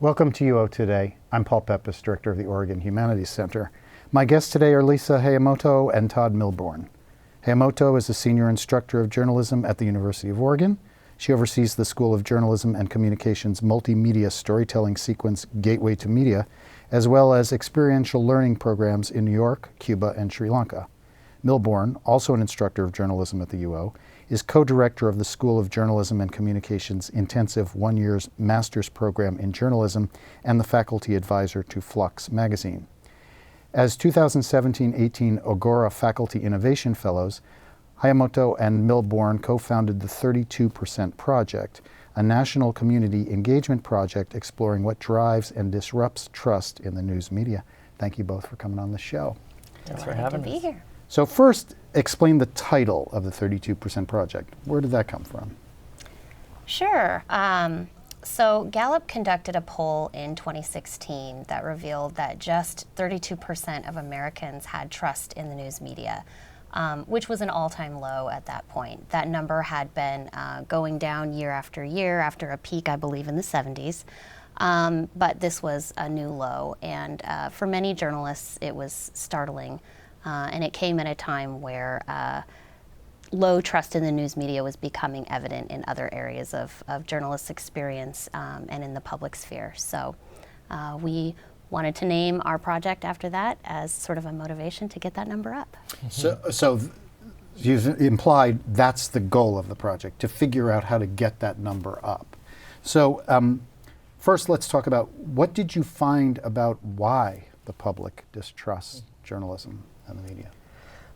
Welcome to UO Today. I'm Paul Peppis, Director of the Oregon Humanities Center. My guests today are Lisa Heyamoto and Todd Milbourn. Heyamoto is a senior instructor of journalism at the University of Oregon. She oversees the School of Journalism and Communications multimedia storytelling sequence Gateway to Media, as well as experiential learning programs in New York, Cuba, and Sri Lanka. Milbourn, also an instructor of journalism at the UO, is co-director of the School of Journalism and Communications intensive one-year master's program in journalism and the faculty advisor to Flux magazine. As 2017-18 Agora Faculty Innovation Fellows, Heyamoto and Milbourn co-founded the 32% Project, a national community engagement project exploring what drives and disrupts trust in the news media. Thank you both for coming on the show. Thanks for having us. To be here. So first, explain the title of the 32% Project. Where did that come from? Sure. So Gallup conducted a poll in 2016 that revealed that just 32% of Americans had trust in the news media, which was an all-time low at that point. That number had been going down year after a peak, I believe, in the 70s. But this was a new low, and for many journalists, it was startling. And it came at a time where low trust in the news media was becoming evident in other areas of journalists' experience and in the public sphere. So we wanted to name our project after that as sort of a motivation to get that number up. So you've implied that's the goal of the project, to figure out how to get that number up. So first, let's talk about what did you find about why the public distrusts journalism and the media?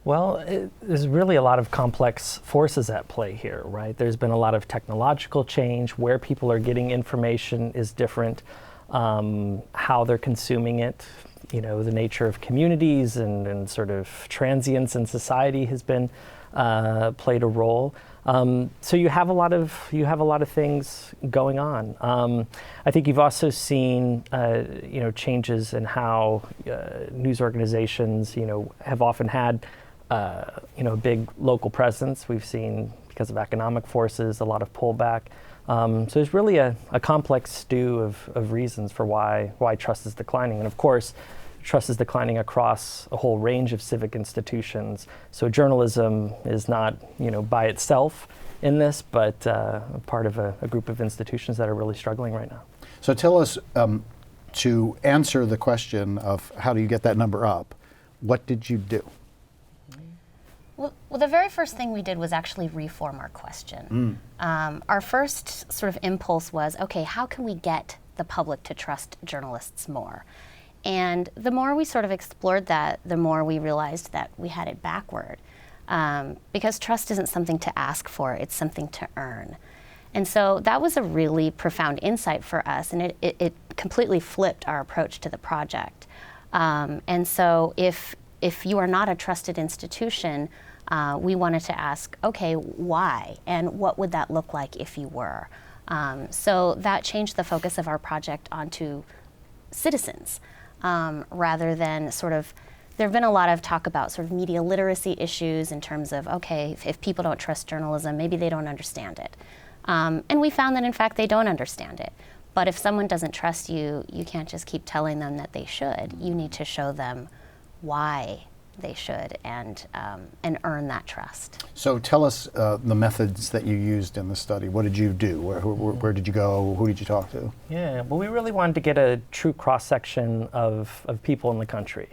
Well, there's really a lot of complex forces at play here, right? There's been a lot of technological change. Where people are getting information is different. How they're consuming it, you know, the nature of communities and sort of transience in society has been played a role. So you have a lot of things going on. I think you've also seen changes in how news organizations have often had a big local presence. We've seen, because of economic forces, a lot of pullback. So there's really a complex stew of reasons for why trust is declining, and of course, trust is declining across a whole range of civic institutions. So journalism is not, by itself in this, but part of a group of institutions that are really struggling right now. So tell us, to answer the question of how do you get that number up, what did you do? Well, the very first thing we did was actually reform our question. Our first sort of impulse was, okay, how can we get the public to trust journalists more? And the more we sort of explored that, the more we realized that we had it backward. Because trust isn't something to ask for, it's something to earn. And so that was a really profound insight for us, and it completely flipped our approach to the project. And so if you are not a trusted institution, we wanted to ask, okay, why? And what would that look like if you were? So that changed the focus of our project onto citizens. Rather than sort of, there have been a lot of talk about sort of media literacy issues in terms of, okay, if people don't trust journalism, maybe they don't understand it. And we found that in fact they don't understand it. But if someone doesn't trust you, you can't just keep telling them that they should. You need to show them why they should and earn that trust. So tell us the methods that you used in the study. What did you do? Where did you go? Who did you talk to? Yeah, well, we really wanted to get a true cross-section of people in the country.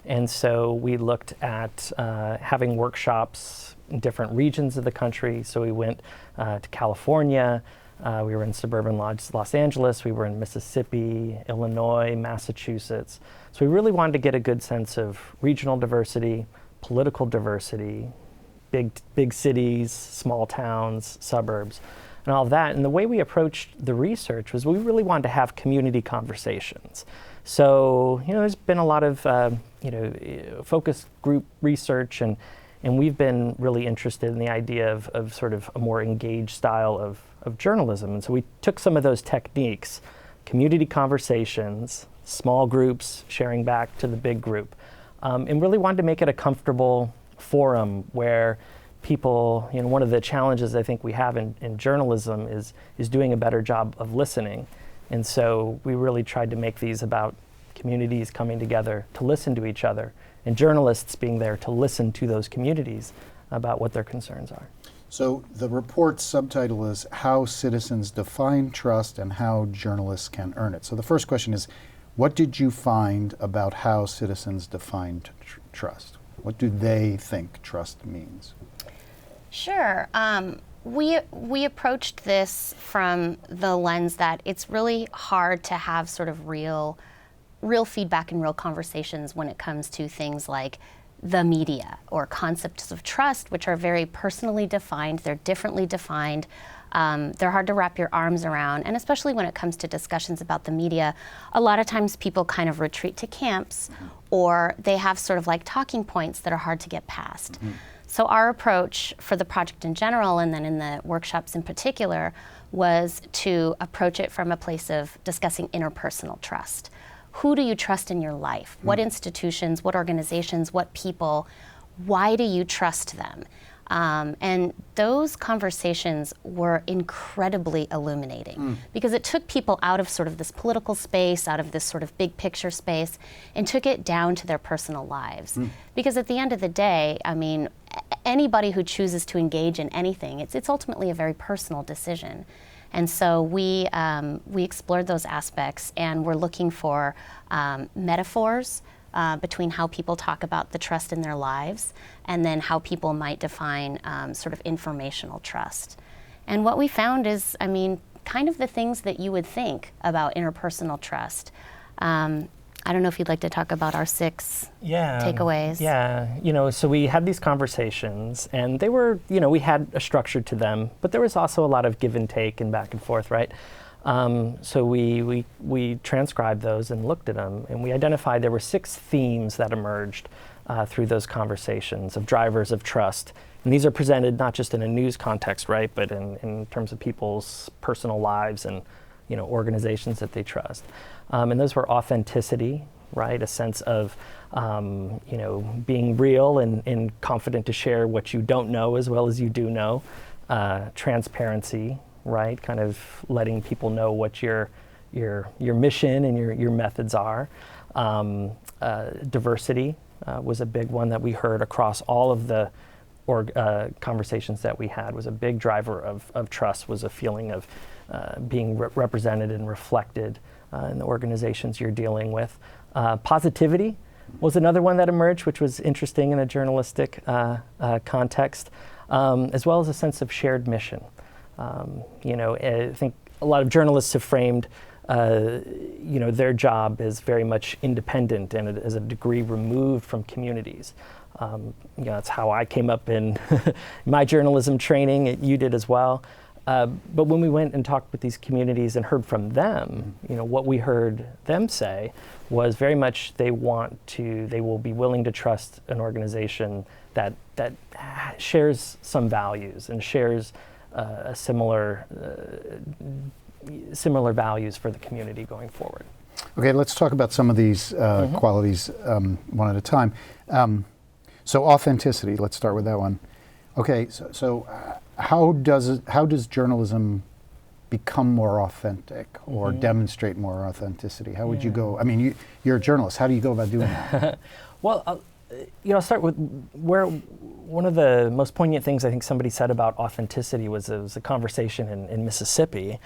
And so we looked at having workshops in different regions of the country. So we went to California, we were in suburban Los Angeles, we were in Mississippi, Illinois, Massachusetts. So we really wanted to get a good sense of regional diversity, political diversity, big cities, small towns, suburbs, and all of that. And the way we approached the research was we really wanted to have community conversations. So, there's been a lot of, focus group research, and we've been really interested in the idea of sort of a more engaged style of journalism. And so we took some of those techniques, community conversations, small groups sharing back to the big group, and really wanted to make it a comfortable forum where people, one of the challenges I think we have in journalism is doing a better job of listening. And so we really tried to make these about communities coming together to listen to each other, and journalists being there to listen to those communities about what their concerns are. So the report's subtitle is How Citizens Define Trust and How Journalists Can Earn It. So the first question is, what did you find about how citizens define trust? What do they think trust means? Sure. We approached this from the lens that it's really hard to have sort of real feedback and real conversations when it comes to things like the media or concepts of trust, which are very personally defined. They're differently defined. They're hard to wrap your arms around. And especially when it comes to discussions about the media, a lot of times people kind of retreat to camps, or they have sort of like talking points that are hard to get past. So our approach for the project in general, and then in the workshops in particular, was to approach it from a place of discussing interpersonal trust. Who do you trust in your life? What institutions, what organizations, what people? Why do you trust them? And those conversations were incredibly illuminating because it took people out of sort of this political space, out of this sort of big picture space, and took it down to their personal lives. Because at the end of the day, I mean, anybody who chooses to engage in anything, it's ultimately a very personal decision. And so we explored those aspects, and we're looking for metaphors between how people talk about the trust in their lives and then how people might define sort of informational trust. And what we found is, I mean, kind of the things that you would think about interpersonal trust. I don't know if you'd like to talk about our 6 takeaways. Yeah, so we had these conversations, and they were, we had a structure to them, but there was also a lot of give and take and back and forth, right? So we transcribed those and looked at them, and we identified there were 6 themes that emerged through those conversations of drivers of trust. And these are presented not just in a news context, right, but in terms of people's personal lives and organizations that they trust. And those were authenticity, right, a sense of being real and confident to share what you don't know as well as you do know. Transparency, right, kind of letting people know what your mission and your methods are. Diversity was a big one that we heard across all of the conversations that we had. Was a big driver of trust, was a feeling of being represented and reflected in the organizations you're dealing with. Positivity was another one that emerged, which was interesting in a journalistic context, as well as a sense of shared mission. I think a lot of journalists have framed their job as very much independent and as a degree removed from communities. That's how I came up in my journalism training. You did as well. But when we went and talked with these communities and heard from them, what we heard them say was very much they will be willing to trust an organization that shares some values and shares similar values for the community going forward. Okay, let's talk about some of these qualities one at a time. So authenticity, let's start with that one. Okay, so how does journalism become more authentic or demonstrate more authenticity? How would you go? I mean, you're a journalist. How do you go about doing that? Well, I'll start with where one of the most poignant things I think somebody said about authenticity was it was a conversation in Mississippi,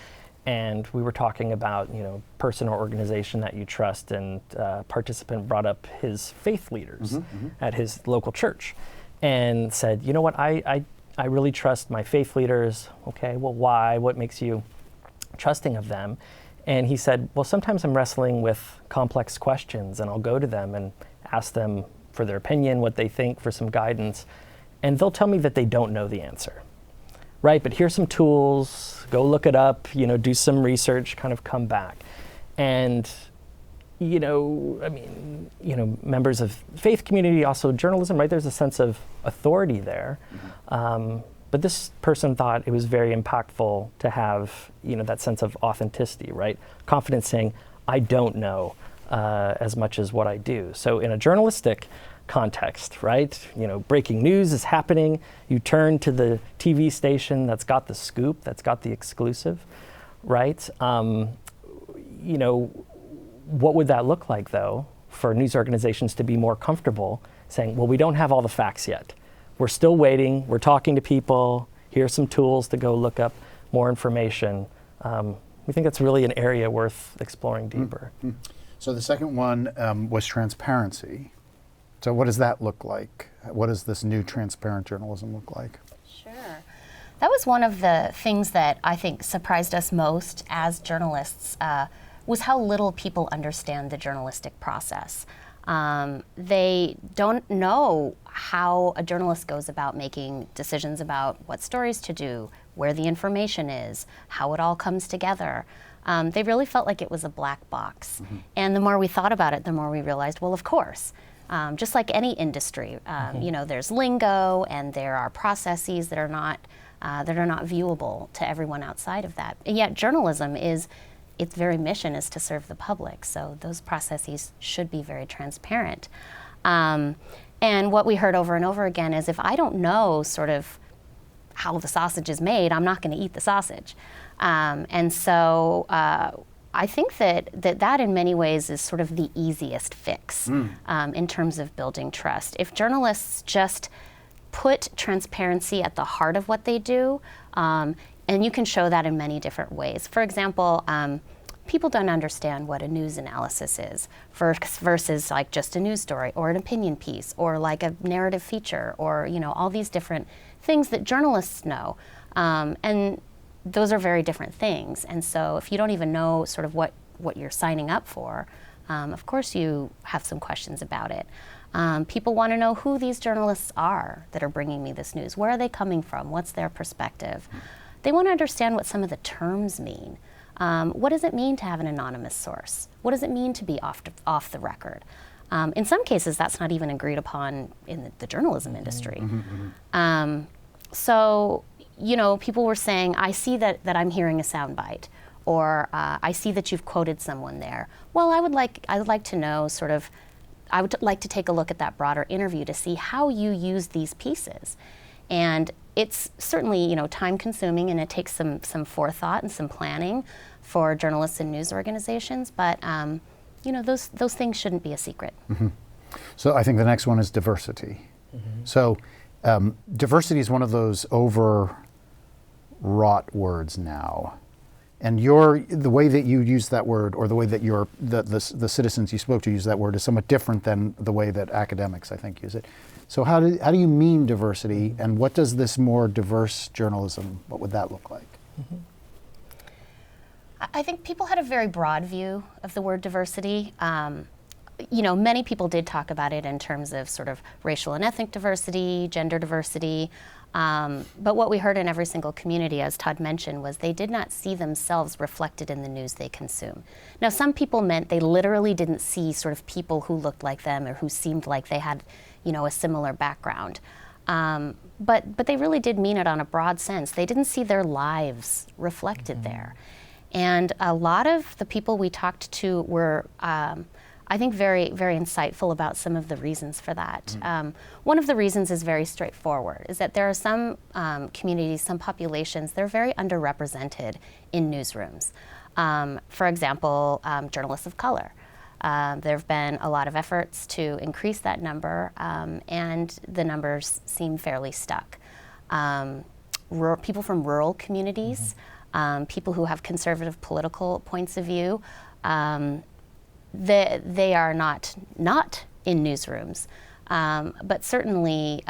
and we were talking about person or organization that you trust, and a participant brought up his faith leaders at his local church, and said, you know what, I really trust my faith leaders. Okay, well, why? What makes you trusting of them? And he said, well, sometimes I'm wrestling with complex questions, and I'll go to them and ask them for their opinion, what they think, for some guidance, and they'll tell me that they don't know the answer, right? But here's some tools, go look it up, do some research, kind of come back. And, members of faith community, also journalism, right? There's a sense of authority there. But this person thought it was very impactful to have, that sense of authenticity, right? Confidence saying, I don't know as much as what I do. So in a journalistic context, right? Breaking news is happening. You turn to the TV station that's got the scoop, that's got the exclusive, right? what would that look like, though, for news organizations to be more comfortable saying, well, we don't have all the facts yet. We're still waiting. We're talking to people. Here's some tools to go look up more information. We think that's really an area worth exploring deeper. Mm-hmm. So the second one was transparency. So what does that look like? What does this new transparent journalism look like? Sure. That was one of the things that I think surprised us most as journalists, was how little people understand the journalistic process. They don't know how a journalist goes about making decisions about what stories to do, where the information is, how it all comes together. They really felt like it was a black box. Mm-hmm. And the more we thought about it, the more we realized, well, of course. Just like any industry, there's lingo and there are processes that are not viewable to everyone outside of that. And yet journalism its very mission is to serve the public, so those processes should be very transparent. And what we heard over and over again is, if I don't know sort of how the sausage is made, I'm not going to eat the sausage. And so I think that in many ways is sort of the easiest fix in terms of building trust. If journalists just put transparency at the heart of what they do, and you can show that in many different ways. For example, people don't understand what a news analysis is versus like just a news story or an opinion piece or like a narrative feature or all these different things that journalists know. And those are very different things. And so if you don't even know sort of what you're signing up for, of course you have some questions about it. People want to know who these journalists are that are bringing me this news. Where are they coming from? What's their perspective? They want to understand what some of the terms mean. What does it mean to have an anonymous source? What does it mean to be off the record? In some cases, that's not even agreed upon in the journalism industry. So, people were saying, I see that I'm hearing a soundbite, or I see that you've quoted someone there. Well, I would like to know sort of, I would like to take a look at that broader interview to see how you use these pieces. And it's certainly, time consuming, and it takes some forethought and some planning for journalists and news organizations, but those things shouldn't be a secret. Mm-hmm. So I think the next one is diversity. Mm-hmm. So diversity is one of those overwrought words now. And the way that you use that word, or the way that the citizens you spoke to use that word, is somewhat different than the way that academics, I think, use it. So how do you mean diversity, and what does this more diverse journalism, what would that look like? Mm-hmm. I think people had a very broad view of the word diversity. Many people did talk about it in terms of sort of racial and ethnic diversity, gender diversity. But what we heard in every single community, as Todd mentioned, was they did not see themselves reflected in the news they consume. Now, some people meant they literally didn't see sort of people who looked like them or who seemed like they had, a similar background. But they really did mean it on a broad sense. They didn't see their lives reflected there. And a lot of the people we talked to were, I think, very, very insightful about some of the reasons for that. One of the reasons is very straightforward, is that there are some communities, some populations, they're very underrepresented in newsrooms. For example, journalists of color. There have been a lot of efforts to increase that number, and the numbers seem fairly stuck. People from rural communities, people who have conservative political points of view, they are not in newsrooms, but certainly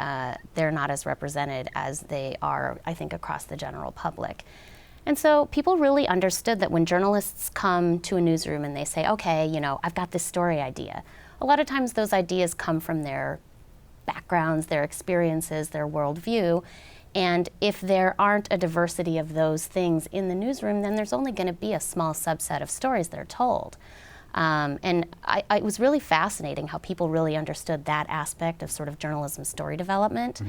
they're not as represented as they are, I think, across the general public. And so people really understood that when journalists come to a newsroom and they say, okay, I've got this story idea, a lot of times those ideas come from their backgrounds, their experiences, their worldview. And if there aren't a diversity of those things in the newsroom, then there's only going to be a small subset of stories that are told. And it was really fascinating how people really understood that aspect of sort of journalism story development.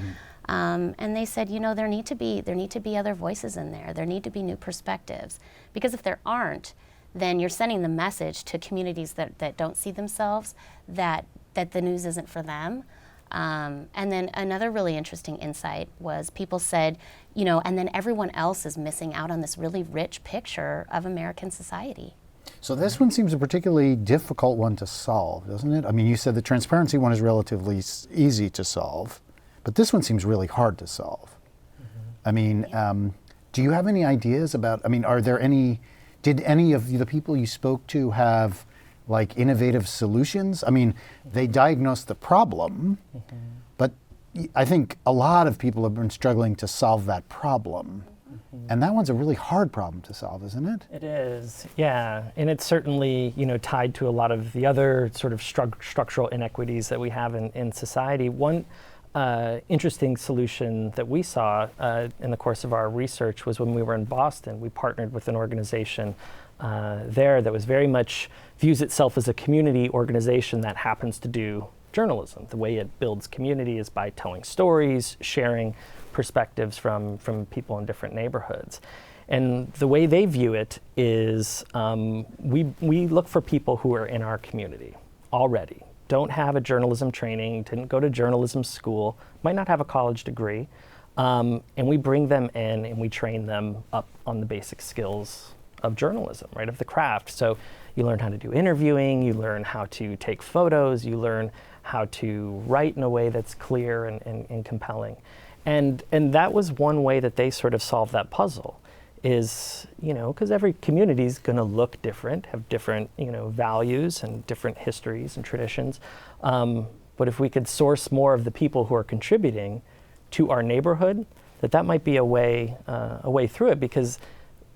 And they said, there need to be other voices in there. There need to be new perspectives. Because if there aren't, then you're sending the message to communities that don't see themselves that the news isn't for them. And then another really interesting insight was people said, and then everyone else is missing out on this really rich picture of American society. So this one seems a particularly difficult one to solve, doesn't it? I mean, you said the transparency one is relatively easy to solve, but this one seems really hard to solve. I mean, do you have any ideas about, I mean, did any of the people you spoke to have like innovative solutions? I mean, they diagnosed the problem, but I think a lot of people have been struggling to solve that problem. And that one's a really hard problem to solve, isn't it? It is, yeah. And it's certainly, tied to a lot of the other sort of structural inequities that we have in society. One interesting solution that we saw in the course of our research was when we were in Boston. We partnered with an organization there that was very much views itself as a community organization that happens to do journalism. The way it builds community is by telling stories, sharing perspectives from people in different neighborhoods. And the way they view it is we look for people who are in our community already, don't have a journalism training, didn't go to journalism school, might not have a college degree, and we bring them in and we train them up on the basic skills of journalism, right, of the craft. So you learn how to do interviewing, you learn how to take photos, you learn how to write in a way that's clear and compelling. And that was one way that they sort of solved that puzzle is, because every community is going to look different, have different, values and different histories and traditions. But if we could source more of the people who are contributing to our neighborhood, that might be a way through it. Because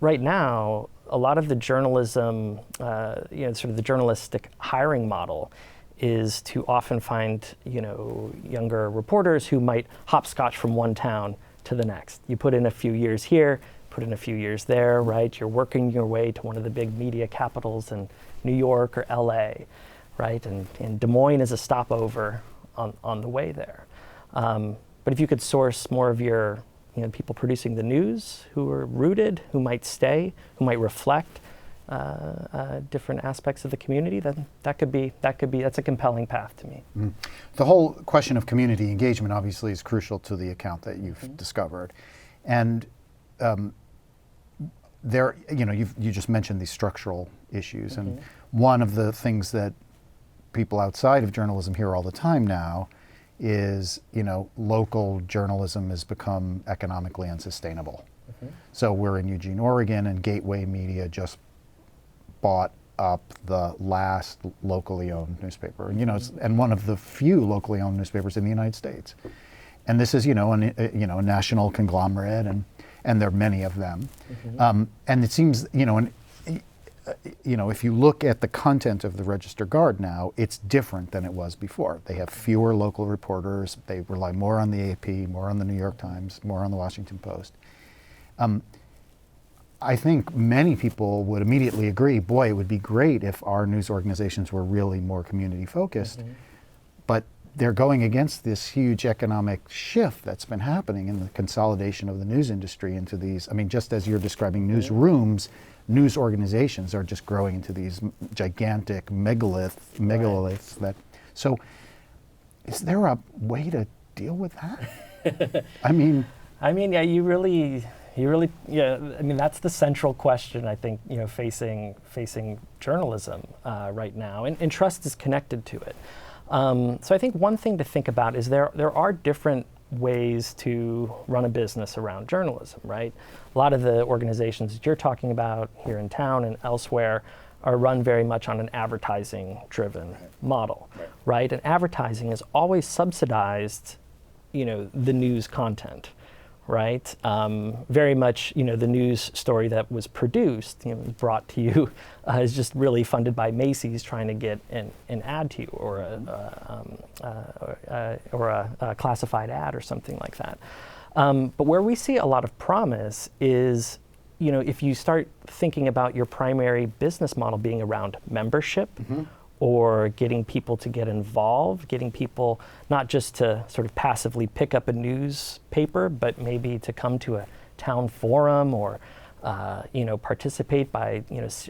right now, a lot of the journalism, sort of the journalistic hiring model is to often find, younger reporters who might hopscotch from one town to the next. You put in a few years here, put in a few years there, right? You're working your way to one of the big media capitals in New York or LA, right? And Des Moines is a stopover on the way there. But if you could source more of your, people producing the news who are rooted, who might stay, who might reflect different aspects of the community, then that's a compelling path to me. Mm. The whole question of community engagement obviously is crucial to the account that you've discovered. And you just mentioned these structural issues, and one of the things that people outside of journalism hear all the time now is, local journalism has become economically unsustainable. So we're in Eugene, Oregon, and Gateway Media just bought up the last locally owned newspaper, and one of the few locally owned newspapers in the United States. And this is, a national conglomerate, and there are many of them. And it seems, if you look at the content of the Register Guard now, it's different than it was before. They have fewer local reporters. They rely more on the AP, more on the New York Times, more on the Washington Post. I think many people would immediately agree, boy, it would be great if our news organizations were really more community focused. But they're going against this huge economic shift that's been happening in the consolidation of the news industry into these, just as you're describing newsrooms, news organizations are just growing into these gigantic megaliths that, so is there a way to deal with that? That's the central question, I think, facing journalism right now, and trust is connected to it. So I think one thing to think about is there are different ways to run a business around journalism, right? A lot of the organizations that you're talking about here in town and elsewhere are run very much on an advertising-driven model, right? And advertising is always subsidized, the news content, right? Very much, the news story that was produced, brought to you, is just really funded by Macy's trying to get an ad to you, or a classified ad or something like that. But where we see a lot of promise is, if you start thinking about your primary business model being around membership, or getting people to get involved, getting people not just to sort of passively pick up a newspaper, but maybe to come to a town forum or, participate by,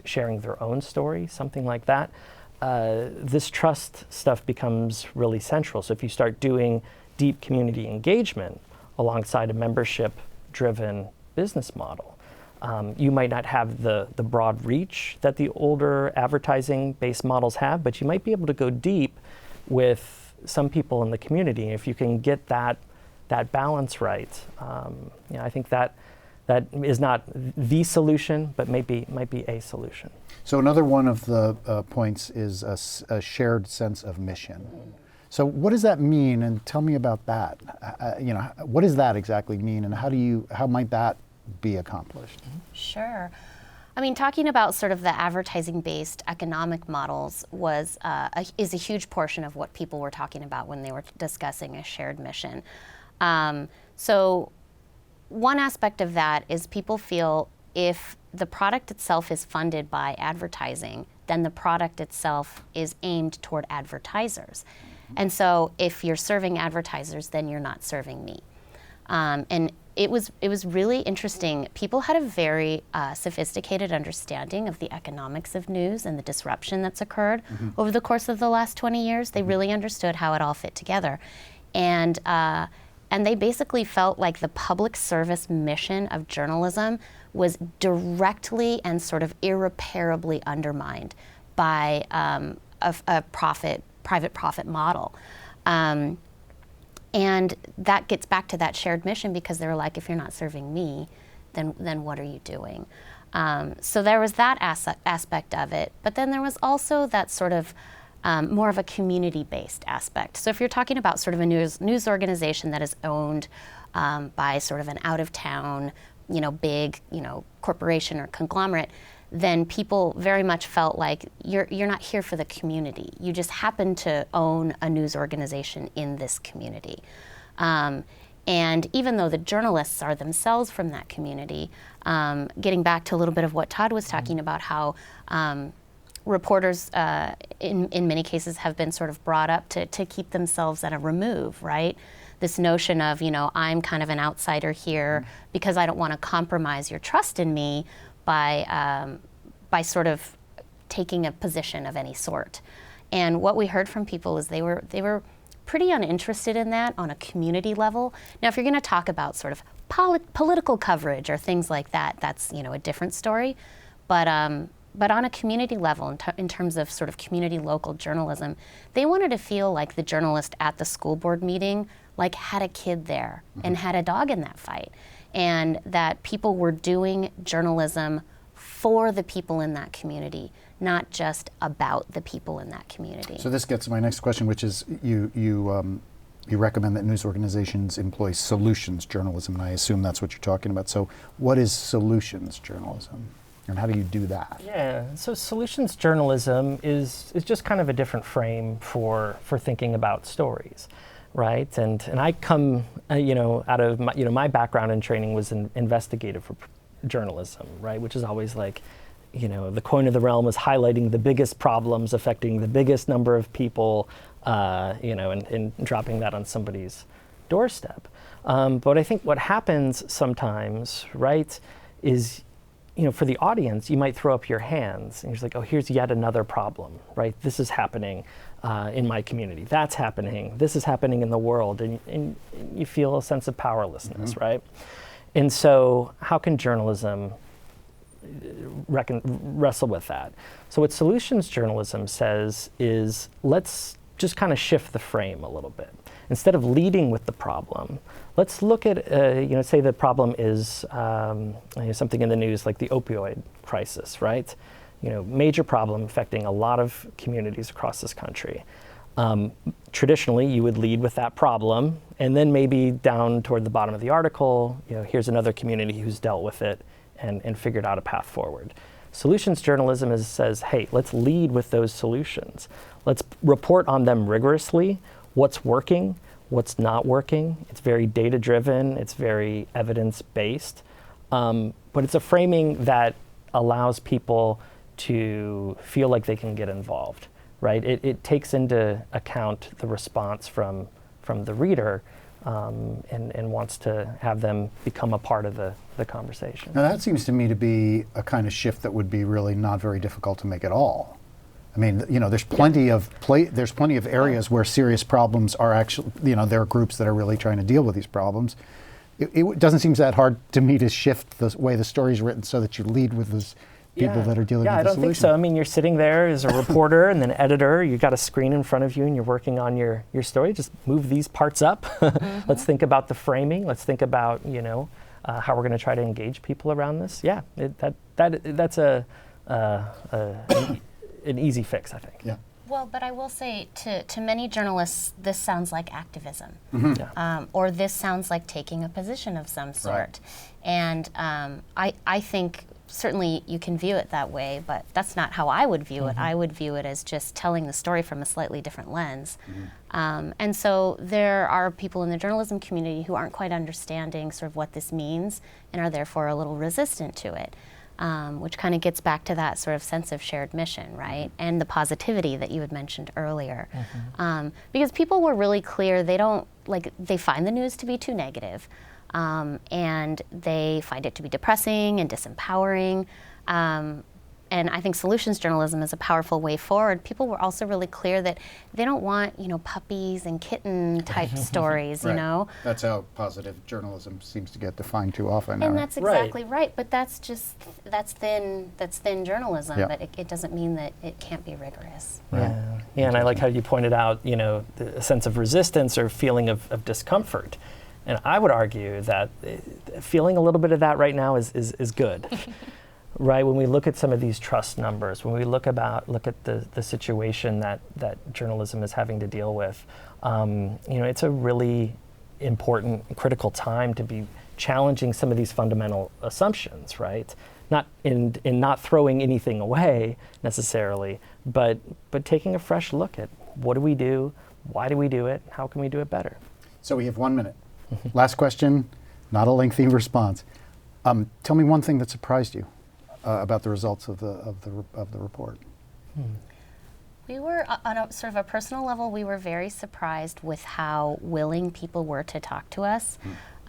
sharing their own story, something like that. This trust stuff becomes really central. So if you start doing deep community engagement alongside a membership-driven business model, You might not have the broad reach that the older advertising-based models have, but you might be able to go deep with some people in the community. If you can get that balance right, I think that is not the solution, but might be a solution. So another one of the points is a shared sense of mission. So what does that mean? And tell me about that. What does that exactly mean, and how might that be accomplished? Sure. I mean, talking about sort of the advertising-based economic models is a huge portion of what people were talking about when they were discussing a shared mission. So one aspect of that is people feel if the product itself is funded by advertising, then the product itself is aimed toward advertisers. And so if you're serving advertisers, then you're not serving me. And it was really interesting. People had a very sophisticated understanding of the economics of news and the disruption that's occurred over the course of the last 20 years. They really understood how it all fit together. And they basically felt like the public service mission of journalism was directly and sort of irreparably undermined by a private profit model. And that gets back to that shared mission, because they were like, if you're not serving me, then what are you doing? So there was that aspect of it, but then there was also that sort of more of a community-based aspect. So if you're talking about sort of a news organization that is owned by sort of an out-of-town, big, corporation or conglomerate, then people very much felt like you're not here for the community. You just happen to own a news organization in this community. And even though the journalists are themselves from that community, getting back to a little bit of what Todd was talking about, how reporters in many cases have been sort of brought up to keep themselves at a remove, right? This notion of, I'm kind of an outsider here because I don't want to compromise your trust in me by sort of taking a position of any sort. And what we heard from people is they were pretty uninterested in that on a community level. Now, if you're going to talk about sort of political coverage or things like that, that's a different story. But on a community level, in terms of sort of community local journalism, they wanted to feel like the journalist at the school board meeting had a kid there and had a dog in that fight, and that people were doing journalism for the people in that community, not just about the people in that community. So this gets to my next question, which is you recommend that news organizations employ solutions journalism, and I assume that's what you're talking about. So what is solutions journalism, and how do you do that? Yeah, so solutions journalism is just kind of a different frame for thinking about stories, right? And I come out of my background and training was in investigative journalism, right? Which is always like, the coin of the realm is highlighting the biggest problems affecting the biggest number of people, and dropping that on somebody's doorstep. But I think what happens sometimes, right, is, for the audience, you might throw up your hands and you're just like, oh, here's yet another problem, right? This is happening in my community. That's happening. This is happening in the world. And you feel a sense of powerlessness, right? And so how can journalism wrestle with that? So what solutions journalism says is, let's just kind of shift the frame a little bit. Instead of leading with the problem, let's look at, say the problem is something in the news like the opioid crisis, right? Major problem affecting a lot of communities across this country. Traditionally, you would lead with that problem, and then maybe down toward the bottom of the article, here's another community who's dealt with it and figured out a path forward. Solutions journalism says, hey, let's lead with those solutions. Let's report on them rigorously, what's working, what's not working. It's very data-driven, it's very evidence-based, but it's a framing that allows people to feel like they can get involved. Right? It takes into account the response from the reader and wants to have them become a part of the conversation. Now that seems to me to be a kind of shift that would be really not very difficult to make at all. I mean, there's plenty of areas where serious problems are actually, there are groups that are really trying to deal with these problems. it doesn't seem that hard to me to shift the way the story's written so that you lead with those people that are dealing with the solution. Yeah, I don't think so. I mean, you're sitting there as a reporter and then editor. You got a screen in front of you, and you're working on your story. Just move these parts up. Let's think about the framing. Let's think about how we're going to try to engage people around this. Yeah, that's an easy fix, I think. Yeah. Well, but I will say to many journalists, this sounds like activism, or this sounds like taking a position of some sort. Right. And I think certainly you can view it that way, but that's not how I would view it. I would view it as just telling the story from a slightly different lens. And so there are people in the journalism community who aren't quite understanding sort of what this means and are therefore a little resistant to it. Which kind of gets back to that sort of sense of shared mission, right? And the positivity that you had mentioned earlier. Because people were really clear, they find the news to be too negative, and they find it to be depressing and disempowering. And I think solutions journalism is a powerful way forward. People were also really clear that they don't want, puppies and kitten type stories, Right. That's how positive journalism seems to get defined too often. And that's exactly right. But that's thin journalism, Yeah. but it doesn't mean that it can't be rigorous. Right. Yeah, and I like how you pointed out, the sense of resistance or feeling of discomfort. And I would argue that feeling a little bit of that right now is good. Right, when we look at some of these trust numbers, when we look at the situation that journalism is having to deal with, it's a really important, critical time to be challenging some of these fundamental assumptions, right? Not in not throwing anything away necessarily, but taking a fresh look at what do we do, why do we do it, how can we do it better? So we have 1 minute. Last question, not a lengthy response. Tell me one thing that surprised you about the results of the report. We were, on a sort of a personal level, we were very surprised with how willing people were to talk to us.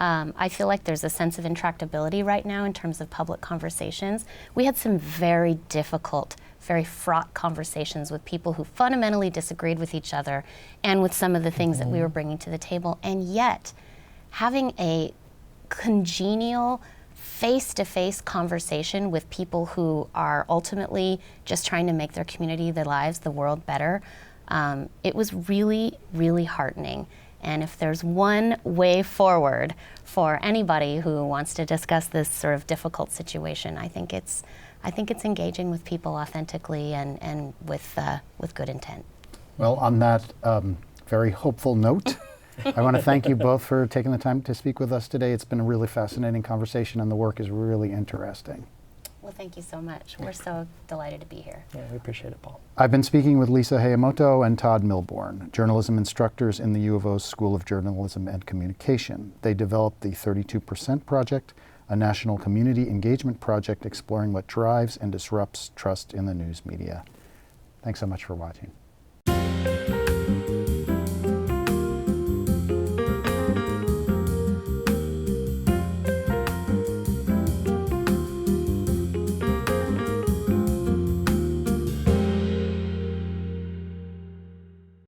I feel like there's a sense of intractability right now in terms of public conversations. We had some very difficult, very fraught conversations with people who fundamentally disagreed with each other and with some of the things that we were bringing to the table. And yet, having a congenial, face-to-face conversation with people who are ultimately just trying to make their community, their lives, the world better, it was really, really heartening. And if there's one way forward for anybody who wants to discuss this sort of difficult situation, I think it's engaging with people authentically and with good intent. Well, on that very hopeful note, I want to thank you both for taking the time to speak with us today. It's been a really fascinating conversation, and the work is really interesting. Well, thank you so much. We're so delighted to be here. Yeah, we appreciate it, Paul. I've been speaking with Lisa Heyamoto and Todd Milbourn, journalism instructors in the U of O's School of Journalism and Communication. They developed the 32% Project, a national community engagement project exploring what drives and disrupts trust in the news media. Thanks so much for watching.